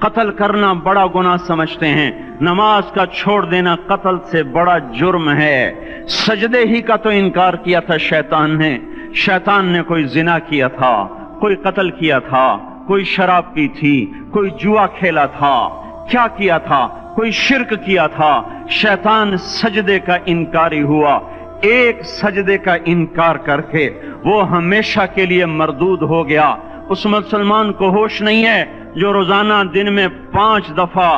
قتل کرنا بڑا گناہ سمجھتے ہیں، نماز کا چھوڑ دینا قتل سے بڑا جرم ہے۔ سجدے ہی کا تو انکار کیا تھا شیطان نے کوئی زنا کیا تھا، کوئی قتل کیا تھا، کوئی شراب پی تھی، کوئی جوا کھیلا تھا، کیا کیا تھا؟ کوئی شرک کیا تھا۔ شیطان سجدے کا انکاری ہوا، ایک سجدے کا انکار کر کے وہ ہمیشہ کے لیے مردود ہو گیا۔ اس مسلمان کو ہوش نہیں ہے جو روزانہ دن میں 5 دفعہ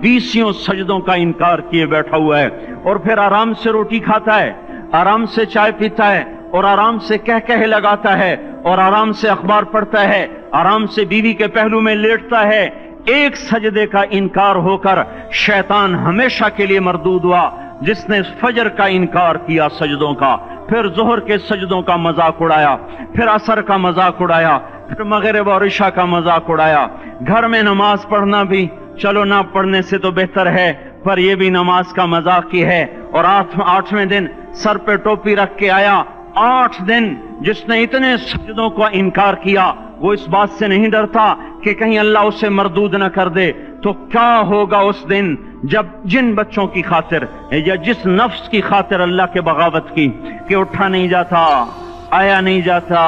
20 سجدوں کا انکار کیے بیٹھا ہوا ہے، اور پھر آرام سے روٹی کھاتا ہے، آرام سے چائے پیتا ہے، اور آرام سے کہہ لگاتا ہے، اور آرام سے اخبار پڑھتا ہے، آرام سے بیوی کے پہلو میں لیٹتا ہے۔ ایک سجدے کا انکار ہو کر شیطان ہمیشہ کے لیے مردود ہوا۔ جس نے فجر کا انکار کیا سجدوں کا، پھر ظہر کے سجدوں کا مذاق اڑایا، پھر عصر کا مذاق اڑایا، پھر مغرب اور عشاء کا مذاق اڑایا۔ گھر میں نماز پڑھنا بھی چلو نہ پڑھنے سے تو بہتر ہے، پر یہ بھی نماز کا مذاق ہی ہے۔ اور 8ویں دن سر پہ ٹوپی رکھ کے آیا۔ 8 دن جس نے اتنے سجدوں کا انکار کیا، وہ اس بات سے نہیں ڈرتا کہ کہیں اللہ اسے مردود نہ کر دے، تو کیا ہوگا اس دن جب جن بچوں کی خاطر یا جس نفس کی خاطر اللہ کے بغاوت کی کہ اٹھا نہیں جاتا، آیا نہیں جاتا،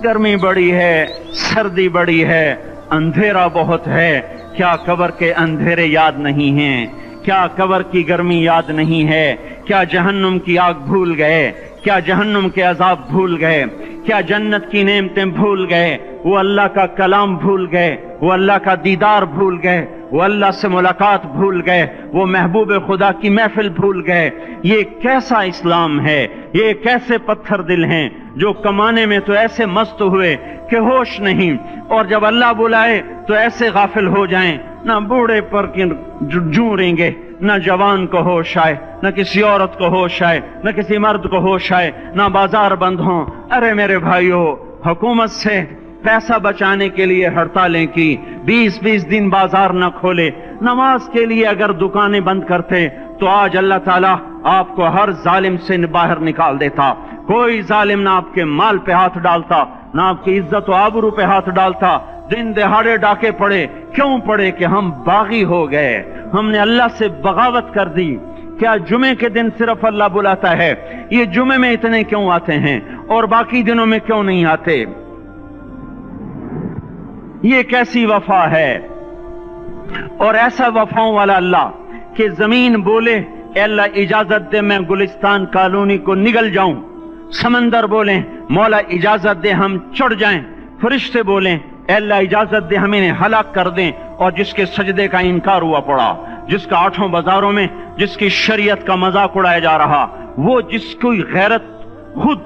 گرمی بڑی ہے، سردی بڑی ہے، اندھیرا بہت ہے، کیا قبر کے اندھیرے یاد نہیں ہیں؟ کیا قبر کی گرمی یاد نہیں ہے؟ کیا جہنم کی آگ بھول گئے؟ کیا جہنم کے عذاب بھول گئے؟ کیا جنت کی نعمتیں بھول گئے؟ وہ اللہ کا کلام بھول گئے؟ وہ اللہ کا دیدار بھول گئے؟ وہ اللہ سے ملاقات بھول گئے؟ وہ محبوب خدا کی محفل بھول گئے؟ یہ کیسا اسلام ہے؟ یہ کیسے پتھر دل ہیں جو کمانے میں تو ایسے مست ہوئے کہ ہوش نہیں، اور جب اللہ بلائے تو ایسے غافل ہو جائیں، نہ بوڑھے پر جوں گے، نہ جوان کو ہوش آئے، نہ کسی عورت کو ہوش آئے، نہ کسی مرد کو ہوش آئے، نہ بازار بند ہوں۔ ارے میرے بھائیو، حکومت سے پیسہ بچانے کے لیے ہڑتالیں کی، 20 دن بازار نہ کھولے، نماز کے لیے اگر دکانیں بند کرتے تو آج اللہ تعالیٰ آپ کو ہر ظالم سے باہر نکال دیتا۔ کوئی ظالم نہ آپ کے مال پہ ہاتھ ڈالتا، نہ آپ کی عزت و آبرو پہ ہاتھ ڈالتا۔ دن دہاڑے ڈاکے پڑے، کیوں پڑے؟ کہ ہم باغی ہو گئے، ہم نے اللہ سے بغاوت کر دی۔ کیا جمعے کے دن صرف اللہ بلاتا ہے؟ یہ جمعے میں اتنے کیوں آتے ہیں اور باقی دنوں میں کیوں نہیں آتے؟ یہ کیسی وفا ہے؟ اور ایسا وفاؤں والا اللہ کہ زمین بولے اے اللہ اجازت دے میں گلستان کالونی کو نگل جاؤں، سمندر بولیں مولا اجازت دے ہم چڑھ جائیں، فرشتے بولیں اے اللہ اجازت دے ہم انہیں ہلاک کر دیں، اور جس کے سجدے کا انکار ہوا پڑا، جس کا 8 بازاروں میں جس کی شریعت کا مذاق اڑایا جا رہا، وہ جس کوئی غیرت خود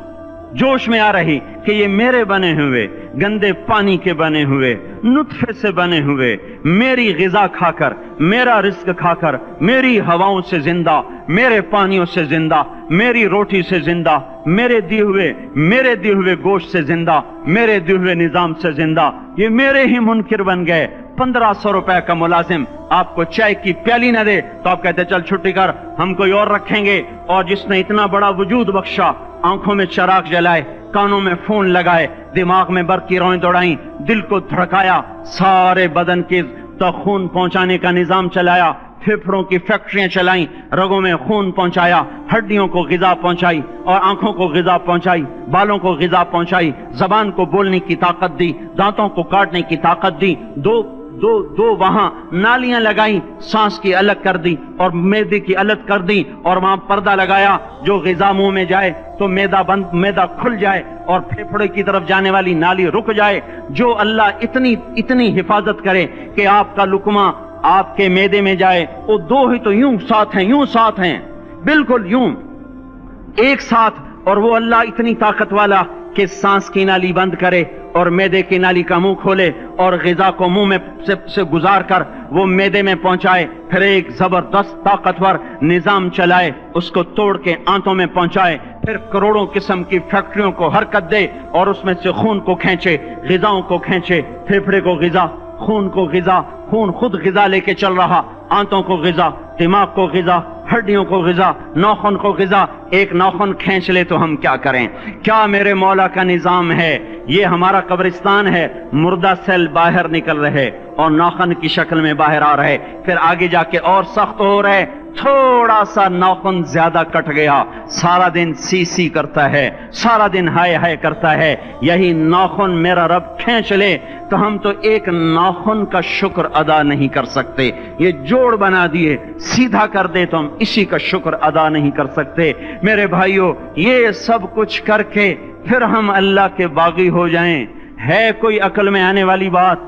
جوش میں آ رہی کہ یہ میرے بنے ہوئے گندے پانی کے بنے ہوئے نطفے سے بنے ہوئے میری غذا کھا کر، میرا رزق کھا کر، میری ہواؤں سے زندہ، میرے پانیوں سے زندہ، میری روٹی سے زندہ، میرے دیے ہوئے گوشت سے زندہ، میرے دیے ہوئے نظام سے زندہ، یہ میرے ہی منکر بن گئے۔ 1500 روپے کا ملازم آپ کو چائے کی پیالی نہ دے تو آپ کہتے چل چھٹی کر، ہم کوئی اور رکھیں گے۔ اور جس نے اتنا بڑا وجود بخشا، آنکھوں میں چراغ جلائے، کانوں میں فون لگائے، دماغ میں برق کی روئیں دوڑائیں، دل کو دھڑکایا، سارے بدن کے تک خون پہنچانے کا نظام چلایا، پھیپھڑوں کی فیکٹریاں چلائیں، رگوں میں خون پہنچایا، ہڈیوں کو غذا پہنچائی، اور آنکھوں کو غذا پہنچائی، بالوں کو غذا پہنچائی، زبان کو بولنے کی طاقت دی، دانتوں کو کاٹنے کی طاقت دی، دو وہاں نالیاں لگائیں، سانس کی الگ کر دی اور معدے کی الگ کر دی، اور وہاں پردہ لگایا، جو غذا منہ میں جائے تو معدہ کھل جائے اور پھیپھڑے کی طرف جانے والی نالی رک جائے۔ جو اللہ اتنی حفاظت کرے کہ آپ کا لقمہ آپ کے معدے میں جائے، وہ دو ہی تو یوں ساتھ ہیں بالکل یوں ایک ساتھ، اور وہ اللہ اتنی طاقت والا کہ سانس کی نالی بند کرے اور معدے کی نالی کا منہ کھولے اور غذا کو منہ میں سے گزار کر وہ معدے میں پہنچائے، پھر ایک زبردست طاقتور نظام چلائے، اس کو توڑ کے آنتوں میں پہنچائے، پھر کروڑوں قسم کی فیکٹریوں کو حرکت دے اور اس میں سے خون کو کھینچے، غذاؤں کو کھینچے، پھیپھڑے کو غذا، خون کو غذا، خون خود غذا لے کے چل رہا، آنتوں کو غذا، دماغ کو غذا، ہڈیوں کو غذا، ناخن کو غذا۔ ایک ناخن کھینچ لے تو ہم کیا کریں؟ کیا میرے مولا کا نظام ہے؟ یہ ہمارا قبرستان ہے، مردہ سیل باہر نکل رہے اور ناخن کی شکل میں باہر آ رہے، پھر آگے جا کے اور سخت ہو رہے، تھوڑا سا ناخن زیادہ کٹ گیا، سارا دن سی سی کرتا ہے، سارا دن ہائے ہائے کرتا ہے، یہی ناخن میرا رب کھینچ لے تو ہم تو ایک ناخن کا شکر ادا نہیں کر سکتے، یہ جوڑ بنا دیے سیدھا کر دے تو ہم اسی کا شکر ادا نہیں کر سکتے۔ میرے بھائیو، یہ سب کچھ کر کے پھر ہم اللہ کے باغی ہو جائیں، ہے کوئی عقل میں آنے والی بات؟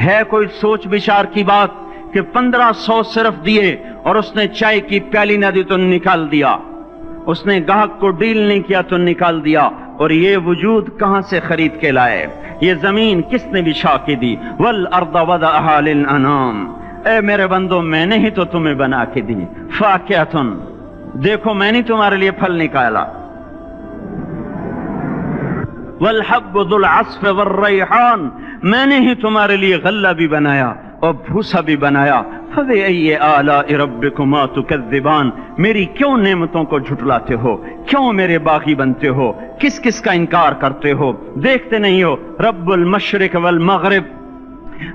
ہے کوئی سوچ بچار کی بات کہ 1500 صرف دیے اور اس نے چائے کی پیالی نہ دی تو نکال دیا، اس نے گاہک کو ڈیل نہیں کیا تو نکال دیا، اور یہ وجود کہاں سے خرید کے لائے؟ یہ زمین کس نے بچھا کے دی؟ والارض وضعها للانام، اے میرے بندو میں نے ہی تو تمہیں بنا کے دی، فاکہۃ، دیکھو میں نے تمہارے لیے پھل نکالا، والحب ذو العصف والریحان، میں نے ہی تمہارے لیے غلہ بھی بنایا اور بھوسا بھی بنایا، فبأي آلاء ربكما تكذبان، میری کیوں نعمتوں کو جھٹلاتے ہو؟ کیوں میرے باغی بنتے ہو؟ کس کس کا انکار کرتے ہو؟ دیکھتے نہیں ہو رب المشرق والمغرب،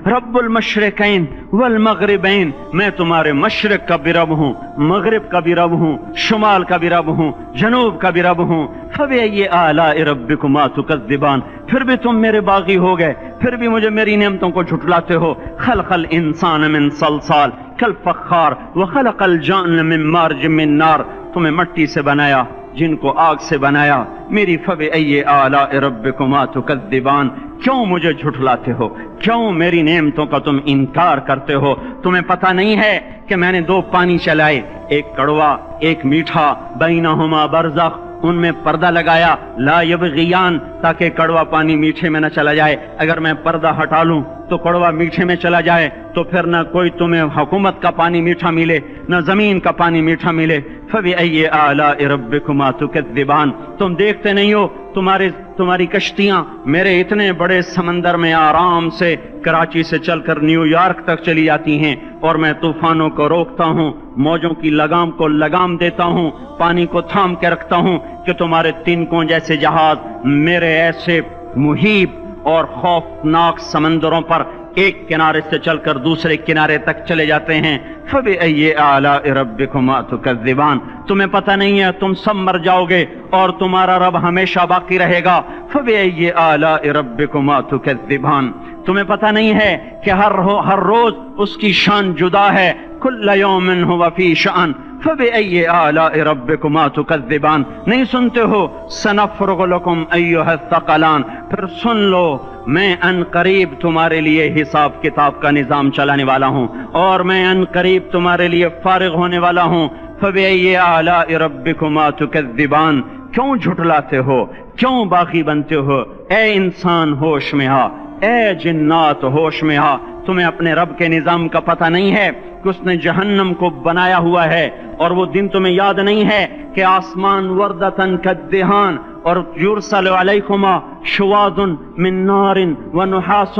رب المشرقین والمغربین، میں تمہارے مشرق کا بھی رب ہوں، مغرب کا بھی رب ہوں، شمال کا بھی رب ہوں، جنوب کا بھی رب ہوں، فبأي آلاء ربكما تكذبان، پھر بھی تم میرے باغی ہو گئے، پھر بھی مجھے میری نعمتوں کو جھٹلاتے ہو۔ خلق الانسان من صلصال کالفخار وخلق الجان من مارج من نار، تمہیں مٹی سے بنایا، جن کو آگ سے بنایا، میری فبأي آلاء ربكما تكذبان، کیوں مجھے جھٹلاتے ہو؟ کیوں میری نعمتوں کا تم انکار کرتے ہو؟ تمہیں پتہ نہیں ہے کہ میں نے دو پانی چلائے، ایک کڑوا ایک میٹھا، بینہما برزخ، ان میں پردہ لگایا، لا یبغیان، تاکہ کڑوا پانی میٹھے میں نہ چلا جائے، اگر میں پردہ ہٹا لوں تو کڑوا میٹھے میں چلا جائے تو پھر نہ کوئی تمہیں حکومت کا پانی میٹھا ملے نہ زمین کا پانی میٹھا ملے۔ فبأي آلاء ربكما تكذبان، تم دیکھتے نہیں ہو تمہاری کشتیاں میرے اتنے بڑے سمندر میں آرام سے کراچی سے چل کر نیو یارک تک چلی جاتی ہیں، اور میں طوفانوں کو روکتا ہوں، موجوں کی لگام کو لگام دیتا ہوں، پانی کو تھام کے رکھتا ہوں کہ تمہارے تنکوں جیسے جہاز میرے ایسے محیط اور خوفناک سمندروں پر ایک کنارے سے چل کر دوسرے کنارے تک چلے جاتے ہیں۔ فبأي آلاء ربكما تكذبان، تمہیں پتہ نہیں ہے تم سب مر جاؤ گے اور تمہارا رب ہمیشہ باقی رہے گا۔ فبأي آلاء ربكما تكذبان، تمہیں پتہ نہیں ہے کہ ہر روز اس کی شان جدا ہے، كل يوم هو في شأن، فبأي آلاء ربكما تكذبان، نہیں سنتے ہو؟ سنفرغ لكم أيها الثقلان، پھر سن لو میں ان قریب تمہارے لیے حساب کتاب کا نظام چلانے والا ہوں، اور میں ان قریب تمہارے لیے فارغ ہونے والا ہوں۔ فبأي آلاء ربكما تكذبان، کیوں جھٹلاتے ہو؟ کیوں باغی بنتے ہو؟ اے انسان ہوش میں آ، اے جنات ہوش میں آ، تمہیں اپنے رب کے نظام کا پتہ نہیں ہے کہ اس نے جہنم کو بنایا ہوا ہے، اور وہ دن تمہیں یاد نہیں ہے کہ آسمان وردتن کالدہان، اور یرسل علیکما شواظ من نار ونحاس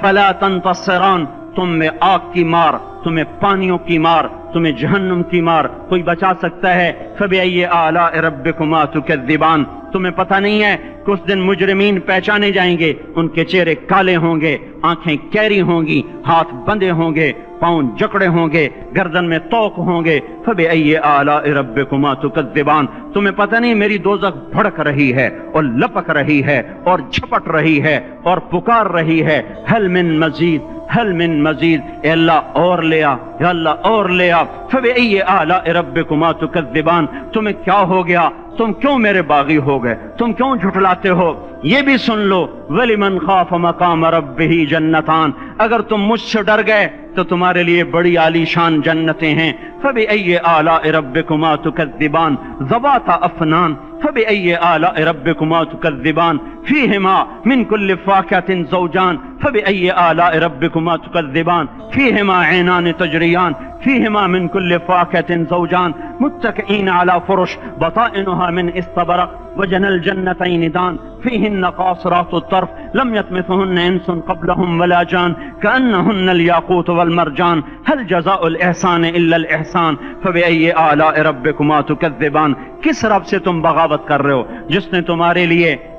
فلا تنتصران، تم میں آگ کی مار، تمہیں پانیوں کی مار، تمہیں جہنم کی مار کوئی بچا سکتا ہے؟ فبأي آلاء ربكما تكذبان، تمہیں پتہ نہیں ہے کہ اس دن مجرمین پہچانے جائیں گے، ان کے چہرے کالے ہوں گے، آنکھیں کیری ہوں گی، ہاتھ بندے ہوں گے، پاؤں جکڑے ہوں گے، گردن میں توق ہوں گے۔ فبأي آلاء ربكما تكذبان، تمہیں پتہ نہیں میری دوزخ بھڑک رہی ہے اور لپک رہی ہے اور جھپٹ رہی ہے اور پکار رہی ہے، حل من مزید، حل من مزید، اے اللہ اور لے آ، یا اللہ اور لے آ۔ فبأي آلاء ربكما تكذبان، تمہیں کیا ہو گیا؟ تم کیوں میرے باغی ہو گئے؟ تم کیوں جھٹلاتے ہو؟ یہ بھی سن لو، وَلِمَنْ خَافَ مَقَامَ رَبِّهِ جَنَّتَانِ، اگر تم مجھ سے ڈر گئے تو تمہارے لیے بڑی عالی شان جنتیں ہیں۔ فبأي آلاء ربكما تكذبان ذوات أفنان، فبأي آلاء ربكما تكذبان فيهما من كل فاكهة زوجان، فبأي آلاء ربكما تكذبان فيهما عينان تجريان، فيهما من كل فاكهة زوجان متكئين على فرش بطائنها من استبرق وجنى الجنتين دان، فيهن قاصرات الطرف لم يطمثهن انس قبلهم ولا جان، كأنهن الياقوت والمرجان، هل جزاء الإحسان إلا الإحسان، فبأي آلاء ربكما تكذبان۔ کس رب سے تم بغاوت کر رہے ہو جس نے تمہارے لیے